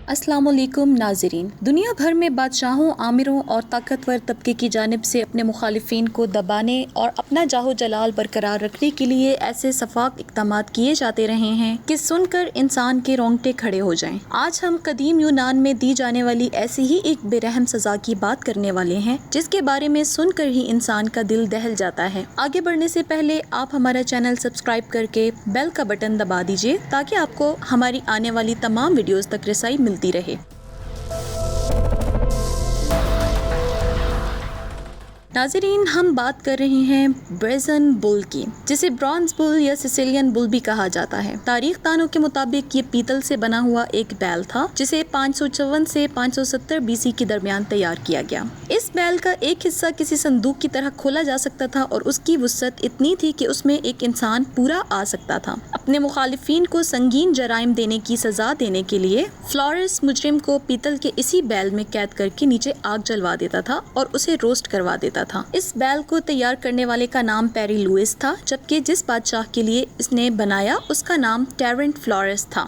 अस्सलाम वालेकुम नाज़रीन। दुनिया भर में बादशाहों, आमिरों और ताकतवर तबके की जानिब से अपने मुखालिफिन को दबाने और अपना जाहो जलाल बरकरार रखने के लिए ऐसे सफाक इक़दामात किए जाते रहे हैं कि सुनकर इंसान के रोंगटे खड़े हो जाएं। आज हम कदीम यूनान में दी जाने वाली ऐसी ही एक बेरहम सज़ा की बात करने वाले हैं जिसके बारे में सुनकर ही इंसान का दिल दहल जाता है। आगे बढ़ने से पहले आप हमारा चैनल सब्सक्राइब करके बेल का बटन दबा दीजिए ताकि आपको हमारी आने वाली तमाम वीडियोस तक रसाई मिलती रहे। नाज़रीन, हम बात कर रहे हैं ब्रेजन बुल की, जिसे ब्रॉन्ज बुल या सिसिलियन बुल भी कहा जाता है। तारीख दानों के मुताबिक ये पीतल से बना हुआ एक बैल था जिसे 554 से 570 बीसी के दरमियान तैयार किया गया। इस बैल का एक हिस्सा किसी संदूक की तरह खोला जा सकता था और उसकी वुसअत इतनी थी कि उसमें एक इंसान पूरा आ सकता था। अपने मुखालिफिन को संगीन जराइम देने की सजा देने के लिए फ्लोरेस मुजरिम को पीतल के इसी बैल में कैद करके नीचे आग जलवा देता था और उसे रोस्ट करवा देता था। इस बैल को तैयार करने वाले का नाम पेरी लुइस था, जबकि जिस बादशाह के लिए इसने बनाया उसका नाम टेरेंट फ्लोरेस था।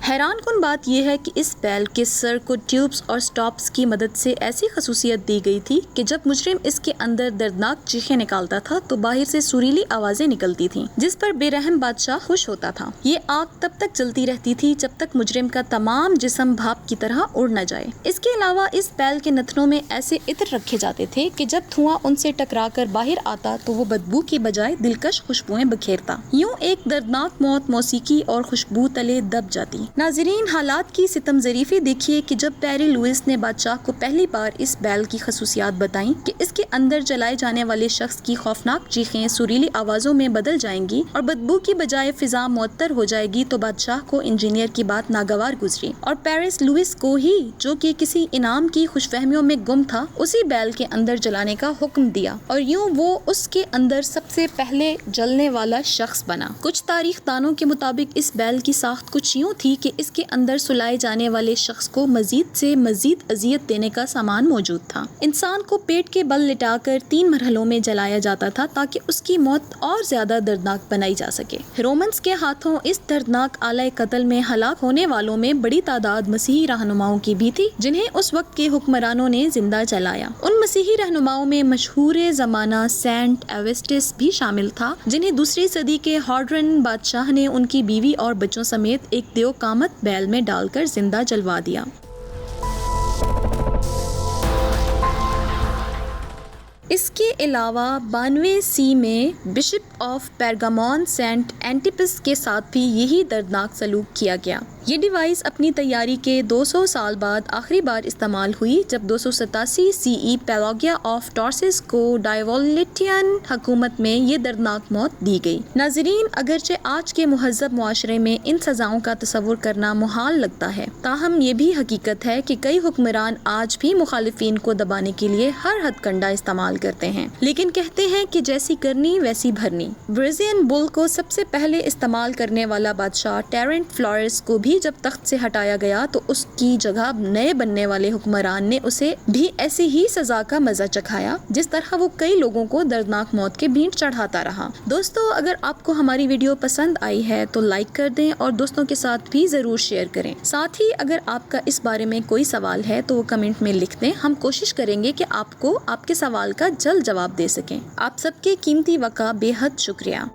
हैरान कुन बात यह है कि इस बैल के सर को ट्यूब्स और स्टॉप्स की मदद से ऐसी खसूसियत दी गई थी कि जब मुजरिम इसके अंदर दर्दनाक चीखें निकालता था तो बाहर से सुरीली आवाजें निकलती थीं, जिस पर बेरहम बादशाह खुश होता था। ये आग तब तक जलती रहती थी जब तक मुजरिम का तमाम जिस्म भाप की तरह उड़ न जाए। इसके अलावा इस बैल के नथनों में ऐसे इत्र रखे जाते थे कि जब धुआं उनसे टकरा कर बाहर आता तो वो बदबू की बजाय दिलकश खुशबुएं बखेरता। यूं एक दर्दनाक मौत मौसीकी और खुशबू तले दब जाती। नाज़रीन, हालात की सितम ज़रीफ़ी देखिए कि जब पेरी लुइस ने बादशाह को पहली बार इस बैल की खसूसियात बताई कि इसके अंदर जलाए जाने वाले शख्स की खौफनाक चीखें सुरीली आवाज़ों में बदल जाएंगी और बदबू की बजाय फिजा मुअत्तर हो जाएगी, तो बादशाह को इंजीनियर की बात नागवार गुजरी और पेरिस लुइस को ही, जो कि किसी इनाम की खुशफहमियों में गुम था, उसी बैल के अंदर जलाने का हुक्म दिया और यूं वो उसके अंदर सबसे पहले जलने वाला शख्स बना। कुछ तारीख दानों के मुताबिक इस बैल की साख्त कुछ यूं थी कि इसके अंदर सुलाए जाने वाले शख्स को मजीद से मजीद अजियत देने का सामान मौजूद था। इंसान को पेट के बल लिटाकर 3 मरहलों में जलाया जाता था ताकि उसकी मौत और ज्यादा दर्दनाक बनाई जा सके। रोमन्स के हाथों इस दर्दनाक आला कत्ल में हलाक होने वालों में बड़ी तादाद मसीही रहनुमाओं की भी थी, जिन्हें उस वक्त के हुक्मरानों ने जिंदा जलाया। उन मसीही रहनुमाओं में मशहूर जमाना सेंट एवेस्टिस भी शामिल था, जिन्हें दूसरी सदी के हॉर्डरन बादशाह ने उनकी बीवी और बच्चों समेत एक देव कामत बैल में डालकर जिंदा जलवा दिया। इसके अलावा 92 सी में बिशप ऑफ पेरगामोन सेंट एंटिपस के साथ भी यही दर्दनाक सलूक किया गया। ये डिवाइस अपनी तैयारी के 200 साल बाद आखिरी बार इस्तेमाल हुई जब 287 सीई पेलागिया ऑफ टॉर्सिस को डायवोलिटियन हुकूमत में ये दर्दनाक मौत दी गई। नाजरीन, अगरचे आज के मुहज़्ज़ब मुआशरे में इन सजाओं का तसव्वुर करना मुहाल लगता है, ताहम ये भी हकीकत है कि कई हुक्मरान आज भी मुखालिफिन को दबाने के लिए हर हथकंडा इस्तेमाल करते हैं, लेकिन कहते हैं कि जैसी करनी वैसी भरनी। ब्रेजियन बुल को सबसे पहले इस्तेमाल करने वाला बादशाह टेरेंट फ्लोरेस को भी जब तख्त से हटाया गया तो उसकी जगह नए बनने वाले हुक्मरान ने उसे भी ऐसी ही सजा का मजा चखाया जिस तरह वो कई लोगों को दर्दनाक मौत के भेंट चढ़ाता रहा। दोस्तों, अगर आपको हमारी वीडियो पसंद आई है तो लाइक कर दें और दोस्तों के साथ भी जरूर शेयर करें। साथ ही अगर आपका इस बारे में कोई सवाल है तो वो कमेंट में लिख दें। हम कोशिश करेंगे कि आपको आपके सवाल का जल्द जवाब दे सकें। आप सबके कीमती वक़्त बेहद शुक्रिया।